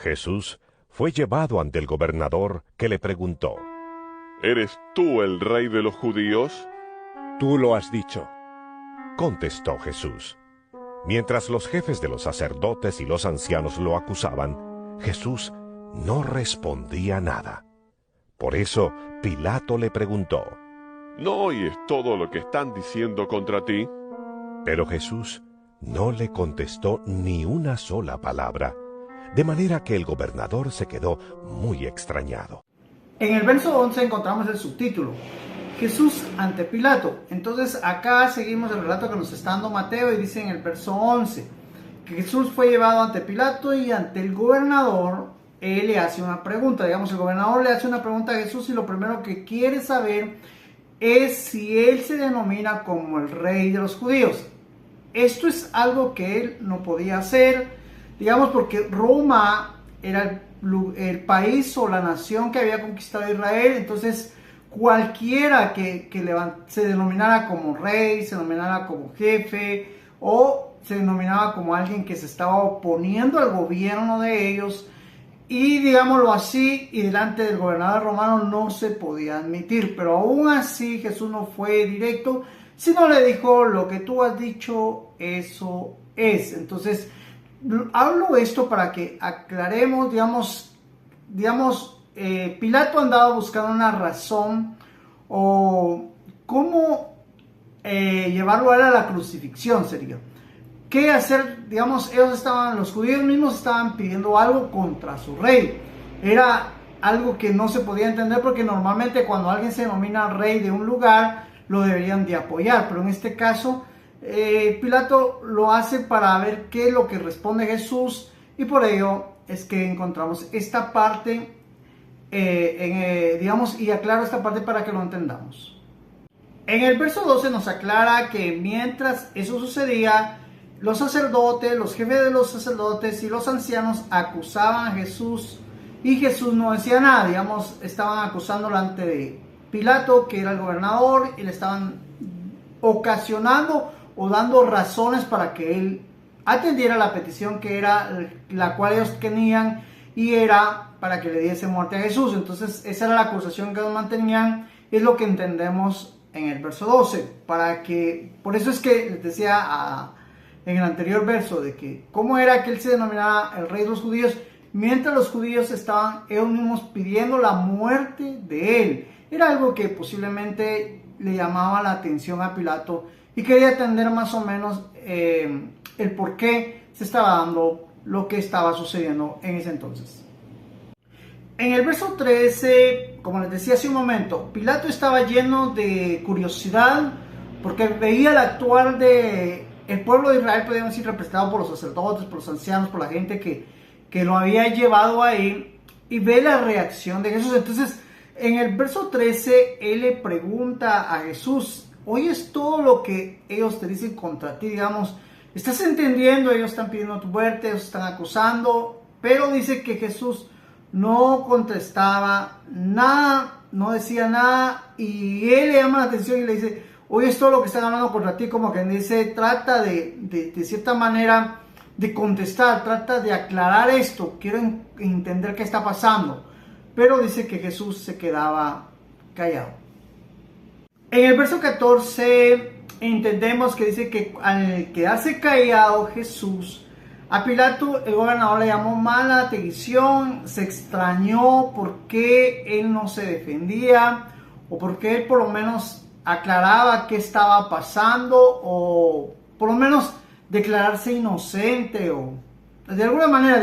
Jesús fue llevado ante el gobernador, que le preguntó: ¿Eres tú el rey de los judíos? Tú lo has dicho. Contestó Jesús. Mientras los jefes de los sacerdotes y los ancianos lo acusaban, Jesús no respondía nada. Por eso Pilato le preguntó: ¿No oyes todo lo que están diciendo contra ti? Pero Jesús no le contestó ni una sola palabra, de manera que el gobernador se quedó muy extrañado. En el verso 11 encontramos el subtítulo: Jesús ante Pilato. Entonces acá seguimos el relato que nos está dando Mateo, y dice en el verso 11 que Jesús fue llevado ante Pilato, y ante el gobernador él le hace una pregunta. Digamos, el gobernador le hace una pregunta a Jesús, y lo primero que quiere saber es si él se denomina como el rey de los judíos. Esto es algo que él no podía hacer, digamos, porque Roma era el país o la nación que había conquistado Israel. Entonces cualquiera que se denominara como rey, se denominara como jefe, o se denominaba como alguien que se estaba oponiendo al gobierno de ellos, y digámoslo así, y delante del gobernador romano, no se podía admitir. Pero aún así Jesús no fue directo, sino le dijo: lo que tú has dicho, eso es. Entonces hablo esto para que aclaremos, Pilato andaba buscando una razón o cómo llevarlo a él a la crucifixión, sería. ¿Qué hacer? Digamos, los judíos mismos estaban pidiendo algo contra su rey. Era algo que no se podía entender, porque normalmente cuando alguien se denomina rey de un lugar, lo deberían de apoyar. Pero en este caso, Pilato lo hace para ver qué es lo que responde Jesús, y por ello es que encontramos esta parte, y aclaro esta parte para que lo entendamos. En el verso 12 nos aclara que mientras eso sucedía, los sacerdotes, los jefes de los sacerdotes y los ancianos acusaban a Jesús, y Jesús no decía nada. Estaban acusándolo ante Pilato, que era el gobernador, y le estaban ocasionando o dando razones para que él atendiera la petición que era la cual ellos tenían, y era para que le diese muerte a Jesús. Entonces esa era la acusación que ellos mantenían, es lo que entendemos en el verso 12. Por eso es que les decía en el anterior verso de que cómo era que él se denominaba el rey de los judíos, mientras los judíos estaban ellos mismos pidiendo la muerte de él. Era algo que posiblemente le llamaba la atención a Pilato, y quería entender más o menos el por qué se estaba dando lo que estaba sucediendo en ese entonces. En el verso 13, como les decía hace un momento, Pilato estaba lleno de curiosidad, porque veía el actuar de el pueblo de Israel, podríamos decir, representado por los sacerdotes, por los ancianos, por la gente que lo había llevado ahí, y ve la reacción de Jesús. Entonces, en el verso 13, él le pregunta a Jesús: ¿oyes todo lo que ellos te dicen contra ti? ¿Estás entendiendo? Ellos están pidiendo tu muerte, ellos están acusando. Pero dice que Jesús no contestaba nada, no decía nada, y él le llama la atención y le dice: ¿oyes todo lo que están hablando contra ti? Como que dice, trata de cierta manera de contestar, trata de aclarar esto, quiero entender qué está pasando. Pero dice que Jesús se quedaba callado. En el verso 14 entendemos que dice que al quedarse callado Jesús, a Pilato, el gobernador, le llamó mala atención, se extrañó por qué él no se defendía, o por qué él por lo menos aclaraba qué estaba pasando, o por lo menos declararse inocente, o de alguna manera,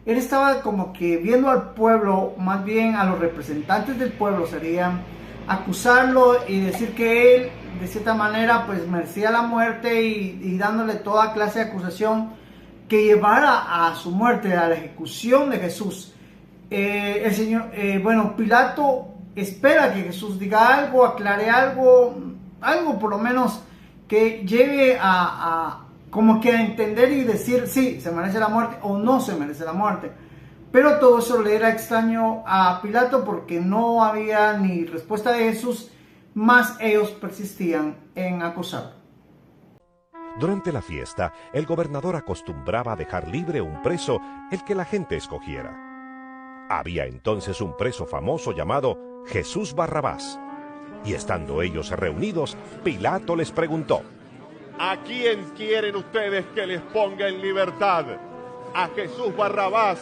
él estaba como que viendo al pueblo, más bien a los representantes del pueblo, serían acusarlo y decir que él de cierta manera pues merecía la muerte, y dándole toda clase de acusación que llevara a su muerte, a la ejecución de Jesús. Pilato espera que Jesús diga algo, aclare algo por lo menos que lleve como que a entender y decir si se merece la muerte o no se merece la muerte. Pero todo eso le era extraño a Pilato, porque no había ni respuesta de Jesús, más ellos persistían en acusarlo. Durante la fiesta, el gobernador acostumbraba a dejar libre un preso, el que la gente escogiera. Había entonces un preso famoso llamado Jesús Barrabás. Y estando ellos reunidos, Pilato les preguntó: ¿A quién quieren ustedes que les ponga en libertad? ¿A Jesús Barrabás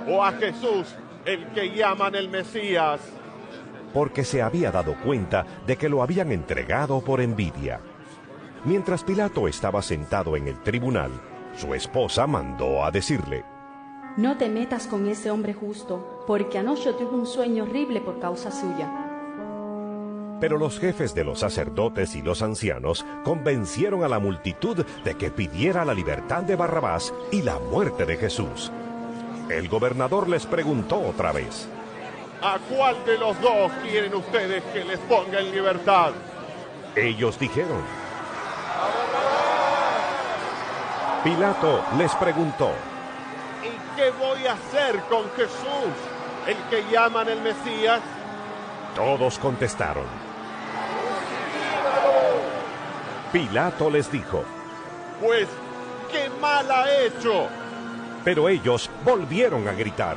o a Jesús, el que llaman el Mesías? Porque se había dado cuenta de que lo habían entregado por envidia. Mientras Pilato estaba sentado en el tribunal, su esposa mandó a decirle: No te metas con ese hombre justo, porque anoche tuve un sueño horrible por causa suya. Pero los jefes de los sacerdotes y los ancianos convencieron a la multitud de que pidiera la libertad de Barrabás y la muerte de Jesús. El gobernador les preguntó otra vez: ¿A cuál de los dos quieren ustedes que les ponga en libertad? Ellos dijeron: Pilato les preguntó: ¿Y qué voy a hacer con Jesús, el que llaman el Mesías? Todos contestaron. Pilato les dijo: Pues, ¿qué mal ha hecho? Pero ellos volvieron a gritar.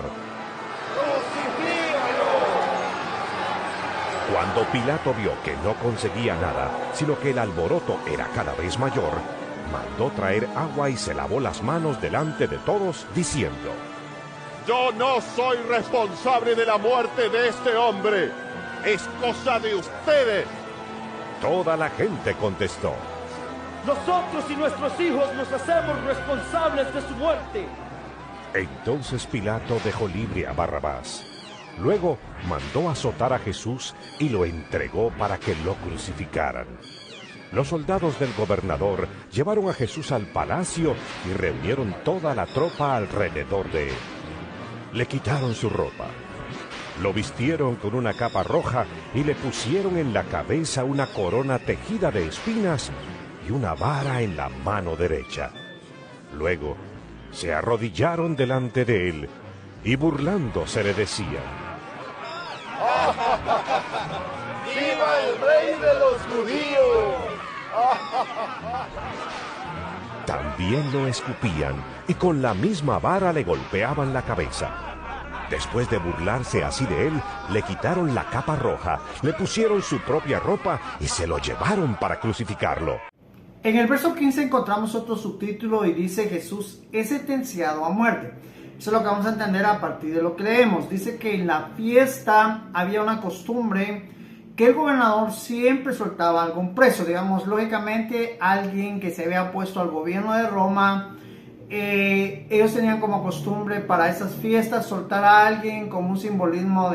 Cuando Pilato vio que no conseguía nada, sino que el alboroto era cada vez mayor, mandó traer agua y se lavó las manos delante de todos, diciendo: Yo no soy responsable de la muerte de este hombre. Es cosa de ustedes. Toda la gente contestó: Nosotros y nuestros hijos nos hacemos responsables de su muerte. Entonces Pilato dejó libre a Barrabás. Luego mandó azotar a Jesús y lo entregó para que lo crucificaran. Los soldados del gobernador llevaron a Jesús al palacio y reunieron toda la tropa alrededor de él. Le quitaron su ropa, lo vistieron con una capa roja y le pusieron en la cabeza una corona tejida de espinas y una vara en la mano derecha. Luego se arrodillaron delante de él y burlándose le decían: ¡Viva el rey de los judíos! También lo escupían y con la misma vara le golpeaban la cabeza. Después de burlarse así de él, le quitaron la capa roja, le pusieron su propia ropa y se lo llevaron para crucificarlo. En el verso 15 encontramos otro subtítulo y dice: Jesús es sentenciado a muerte. Eso es lo que vamos a entender a partir de lo que leemos. Dice que en la fiesta había una costumbre que el gobernador siempre soltaba a algún preso. Digamos, lógicamente, alguien que se había opuesto al gobierno de Roma. Ellos tenían como costumbre para esas fiestas soltar a alguien como un simbolismo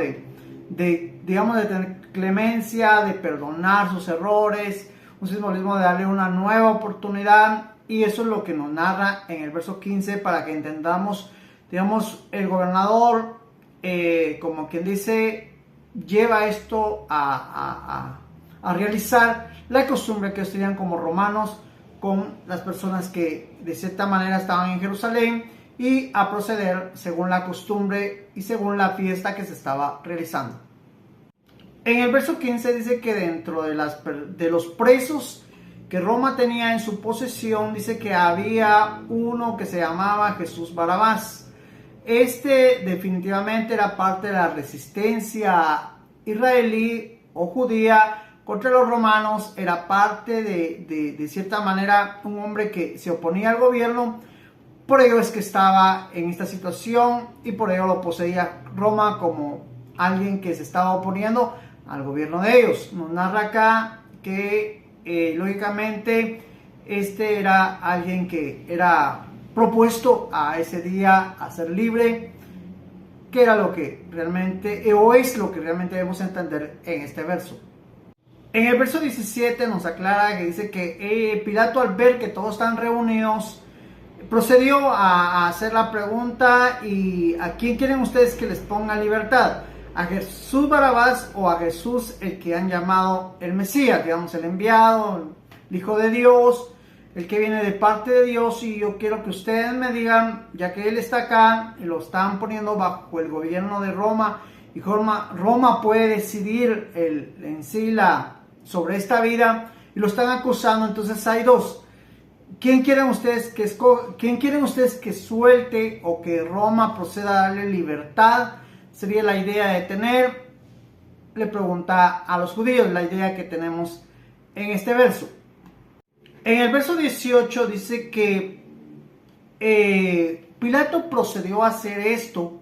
digamos, de tener clemencia, de perdonar sus errores, un simbolismo de darle una nueva oportunidad. Y eso es lo que nos narra en el verso 15 para que entendamos. Digamos, el gobernador, como quien dice, lleva esto a realizar la costumbre que ellos tenían como romanos con las personas que de cierta manera estaban en Jerusalén y a proceder según la costumbre y según la fiesta que se estaba realizando. En el verso 15 dice que dentro de los presos que Roma tenía en su posesión, dice que había uno que se llamaba Jesús Barrabás. Este definitivamente era parte de la resistencia israelí o judía contra los romanos. Era parte de cierta manera un hombre que se oponía al gobierno. Por ello es que estaba en esta situación y por ello lo poseía Roma como alguien que se estaba oponiendo al gobierno de ellos. Nos narra acá que lógicamente este era alguien que era propuesto a ese día a ser libre, que era lo que realmente, o es lo que realmente debemos entender en este verso. En el verso 17 nos aclara que dice que Pilato, al ver que todos están reunidos, procedió a hacer la pregunta: ¿y a quién quieren ustedes que les ponga libertad? ¿A Jesús Barrabás o a Jesús, el que han llamado el Mesías, digamos, el enviado, el Hijo de Dios, el que viene de parte de Dios? Y yo quiero que ustedes me digan, ya que él está acá y lo están poniendo bajo el gobierno de Roma, y Roma puede decidir en sí sobre esta vida, y lo están acusando. Entonces hay dos: ¿quién quieren ustedes que suelte o que Roma proceda a darle libertad? Sería la idea de tener, le pregunta a los judíos, la idea que tenemos en este verso. En el verso 18 dice que Pilato procedió a hacer esto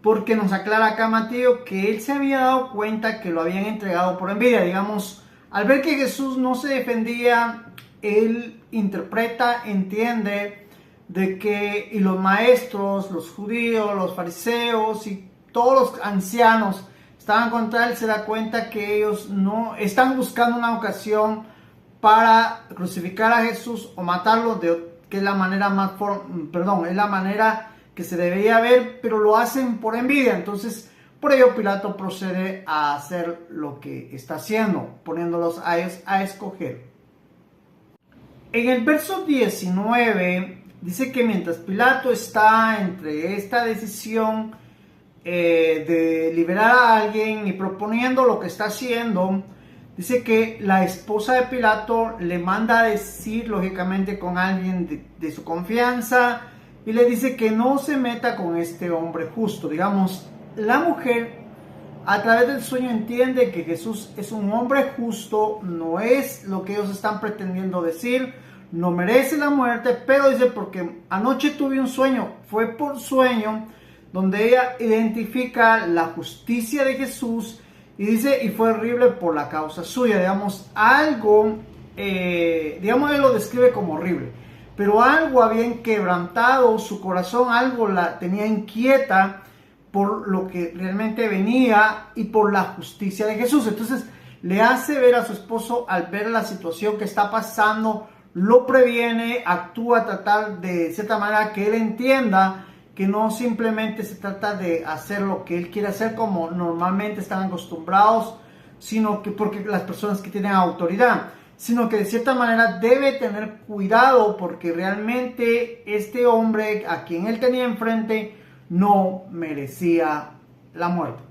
porque nos aclara acá Mateo que él se había dado cuenta que lo habían entregado por envidia. Digamos, al ver que Jesús no se defendía, él interpreta, entiende de que y los maestros, los judíos, los fariseos y todos los ancianos estaban contra él, se da cuenta que ellos no están buscando una ocasión para crucificar a Jesús o matarlo, que es la manera es la manera que se debería ver, pero lo hacen por envidia. Entonces, por ello Pilato procede a hacer lo que está haciendo, poniéndolos a ellos a escoger. En el verso 19 dice que mientras Pilato está entre esta decisión de liberar a alguien y proponiendo lo que está haciendo, dice que la esposa de Pilato le manda a decir, lógicamente con alguien de su confianza, y le dice que no se meta con este hombre justo. Digamos, la mujer a través del sueño entiende que Jesús es un hombre justo, no es lo que ellos están pretendiendo decir, no merece la muerte, pero dice, porque anoche tuve un sueño, fue por sueño, donde ella identifica la justicia de Jesús y dice, y fue horrible por la causa suya. Digamos, algo, digamos, él lo describe como horrible, pero algo había quebrantado su corazón, algo la tenía inquieta por lo que realmente venía y por la justicia de Jesús. Entonces le hace ver a su esposo, al ver la situación que está pasando, lo previene, actúa a tratar de cierta manera que él entienda que no simplemente se trata de hacer lo que él quiere hacer como normalmente están acostumbrados, sino que porque las personas que tienen autoridad, sino que de cierta manera debe tener cuidado porque realmente este hombre a quien él tenía enfrente no merecía la muerte.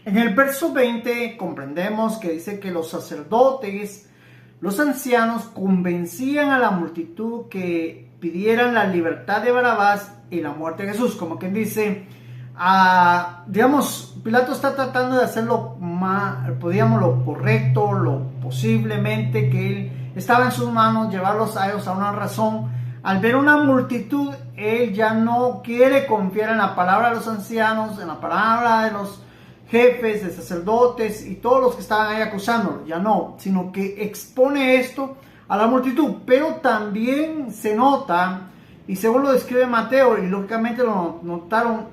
En el verso 20 comprendemos que dice que los sacerdotes, los ancianos convencían a la multitud que pidieran la libertad de Barrabás y la muerte de Jesús. Como quien dice, digamos, Pilato está tratando de hacer lo correcto, lo posiblemente que él estaba en sus manos, llevarlos a ellos a una razón. Al ver una multitud, él ya no quiere confiar en la palabra de los ancianos, en la palabra de los jefes, de sacerdotes y todos los que estaban ahí acusándolo, ya no, sino que expone esto a la multitud. Pero también se nota, y según lo describe Mateo, y lógicamente lo notaron,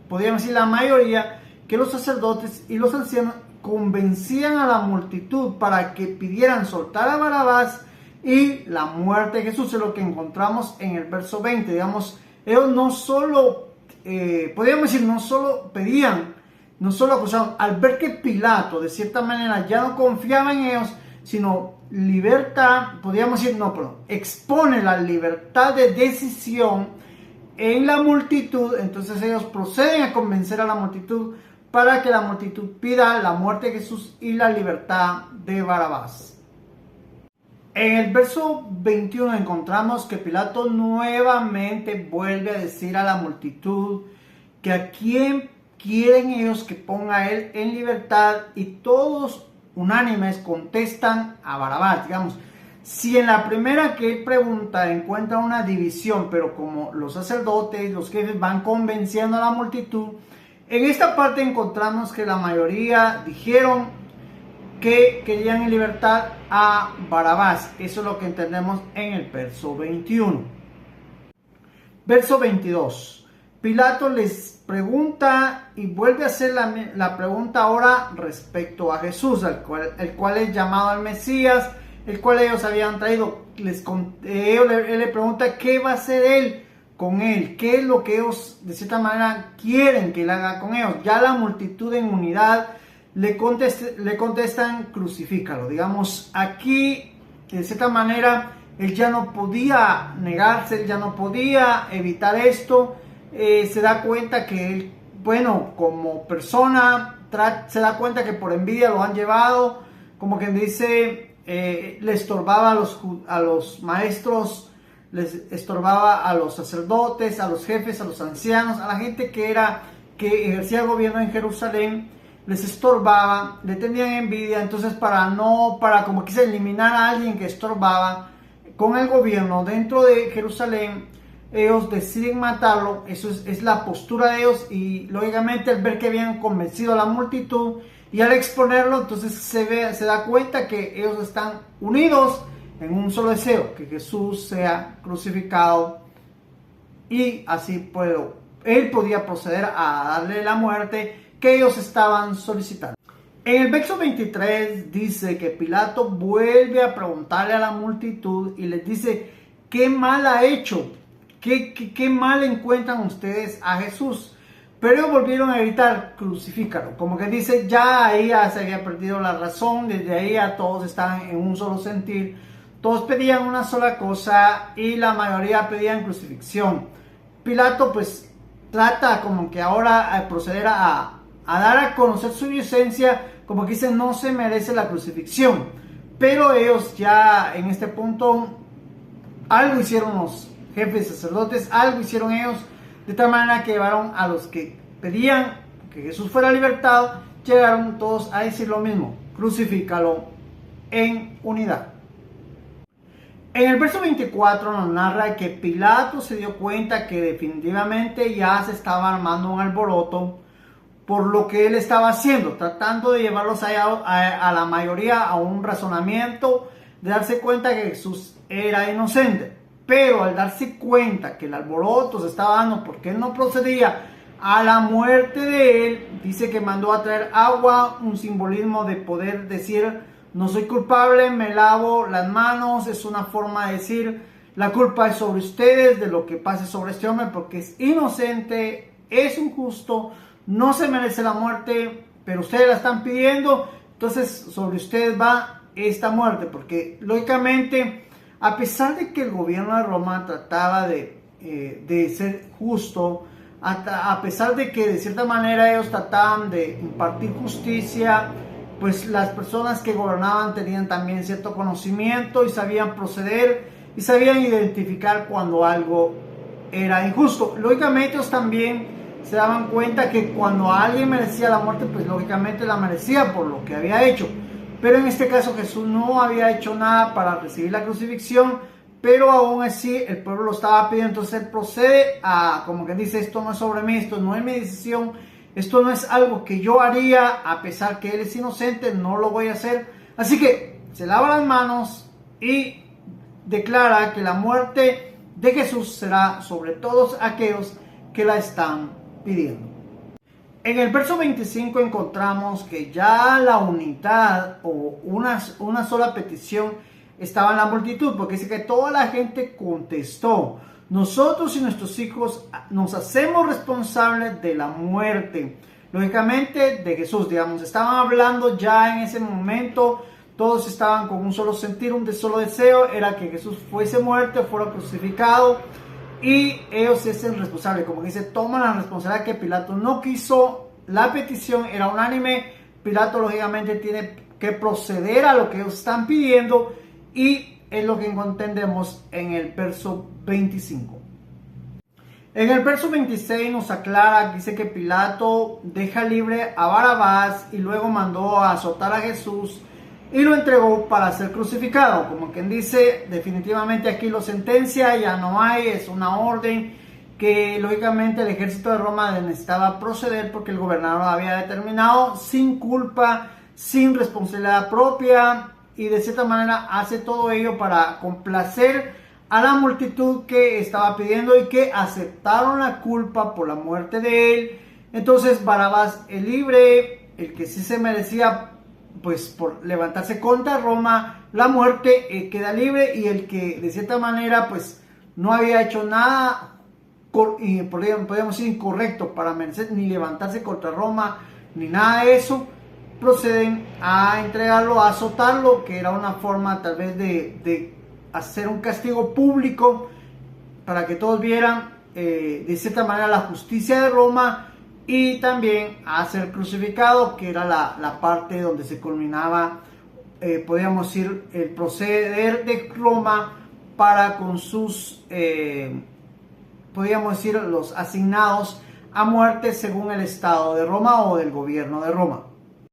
podríamos decir la mayoría, que los sacerdotes y los ancianos convencían a la multitud para que pidieran soltar a Barrabás y la muerte de Jesús. Es lo que encontramos en el verso 20. Digamos, ellos no solo, podríamos decir, no solo pedían, no solo acusaban, al ver que Pilato de cierta manera ya no confiaba en ellos, sino expone la libertad de decisión en la multitud. Entonces ellos proceden a convencer a la multitud para que la multitud pida la muerte de Jesús y la libertad de Barrabás. En el verso 21 encontramos que Pilato nuevamente vuelve a decir a la multitud que a quién quieren ellos que ponga él en libertad, y todos unánimes contestan a Barrabás. Digamos, si en la primera que él pregunta encuentra una división, pero como los sacerdotes, los jefes van convenciendo a la multitud, en esta parte encontramos que la mayoría dijeron que querían en libertad a Barrabás. Eso es lo que entendemos en el verso 21. Verso 22. Pilato les pregunta y vuelve a hacer la pregunta ahora respecto a Jesús, el cual es llamado el Mesías, el cual ellos habían traído. Él le pregunta qué va a hacer él con él, qué es lo que ellos de cierta manera quieren que él haga con ellos. Ya la multitud en unidad le contestan, crucifícalo. Digamos, aquí de cierta manera él ya no podía negarse, él ya no podía evitar esto. Se da cuenta que él, bueno, como persona, se da cuenta que por envidia lo han llevado, como quien dice, le estorbaba a los maestros, les estorbaba a los sacerdotes, a los jefes, a los ancianos, a la gente que ejercía el gobierno en Jerusalén, les estorbaba, le tenían envidia. Entonces para como quise eliminar a alguien que estorbaba con el gobierno dentro de Jerusalén, ellos deciden matarlo. Eso es la postura de ellos, y lógicamente al ver que habían convencido a la multitud y al exponerlo, entonces se da cuenta que ellos están unidos en un solo deseo, que Jesús sea crucificado, y así él podía proceder a darle la muerte que ellos estaban solicitando. En el verso 23 dice que Pilato vuelve a preguntarle a la multitud y les dice: ¿qué mal ha hecho? ¿Qué mal encuentran ustedes a Jesús? Pero ellos volvieron a gritar: crucifícalo. Como que dice, ya se había perdido la razón. Desde ahí ya todos estaban en un solo sentir. Todos pedían una sola cosa y la mayoría pedían crucifixión. Pilato pues trata como que ahora proceder a dar a conocer su inocencia, como que dicen, no se merece la crucifixión. Pero ellos ya en este punto, algo hicieron los jefes sacerdotes, algo hicieron ellos, de tal manera que llevaron a los que pedían que Jesús fuera libertado, llegaron todos a decir lo mismo: crucifícalo, en unidad. En el verso 24 nos narra que Pilato se dio cuenta que definitivamente ya se estaba armando un alboroto por lo que él estaba haciendo, tratando de llevarlos a la mayoría a un razonamiento, de darse cuenta que Jesús era inocente. Pero al darse cuenta que el alboroto se estaba dando porque él no procedía a la muerte de él, dice que mandó a traer agua, un simbolismo de poder decir: no soy culpable, me lavo las manos. Es una forma de decir: la culpa es sobre ustedes de lo que pase sobre este hombre, porque es inocente, es injusto, no se merece la muerte, pero ustedes la están pidiendo, entonces sobre ustedes va esta muerte. Porque lógicamente, a pesar de que el gobierno de Roma trataba de ser justo, a pesar de que de cierta manera ellos trataban de impartir justicia, pues las personas que gobernaban tenían también cierto conocimiento y sabían proceder y sabían identificar cuando algo era injusto. Lógicamente ellos también se daban cuenta que cuando alguien merecía la muerte, pues lógicamente la merecía por lo que había hecho. Pero en este caso Jesús no había hecho nada para recibir la crucifixión, pero aún así el pueblo lo estaba pidiendo. Entonces él procede a, como que dice: esto no es sobre mí, esto no es mi decisión, esto no es algo que yo haría, a pesar que él es inocente, no lo voy a hacer. Así que se lava las manos y declara que la muerte de Jesús será sobre todos aquellos que la están pidiendo. En el verso 25 encontramos que ya la unidad o una sola petición estaba en la multitud, porque dice que toda la gente contestó: nosotros y nuestros hijos nos hacemos responsables de la muerte, lógicamente de Jesús. Digamos, estaban hablando ya en ese momento, todos estaban con un solo sentir, un solo deseo, era que Jesús fuese muerto, fuera crucificado, y ellos se hacen responsables. Como dice, toman la responsabilidad que Pilato no quiso, la petición era unánime, Pilato lógicamente tiene que proceder a lo que ellos están pidiendo, y es lo que entendemos en el verso 25. En el verso 26 nos aclara, dice que Pilato deja libre a Barrabás y luego mandó a azotar a Jesús y lo entregó para ser crucificado. Como quien dice, definitivamente aquí lo sentencia, ya no hay, es una orden que lógicamente el ejército de Roma necesitaba proceder porque el gobernador había determinado, sin culpa, sin responsabilidad propia, y de cierta manera hace todo ello para complacer a la multitud que estaba pidiendo y que aceptaron la culpa por la muerte de él. Entonces Barrabás es libre, el que sí se merecía pues por levantarse contra Roma la muerte, queda libre, y el que de cierta manera pues no había hecho nada, podríamos decir, incorrecto para merecer ni levantarse contra Roma ni nada de eso, proceden a entregarlo, a azotarlo, que era una forma tal vez de hacer un castigo público para que todos vieran de cierta manera la justicia de Roma, y también a ser crucificado, que era la parte donde se culminaba podríamos decir, el proceder de Roma para con sus, podríamos decir, los asignados a muerte según el Estado de Roma o del gobierno de Roma.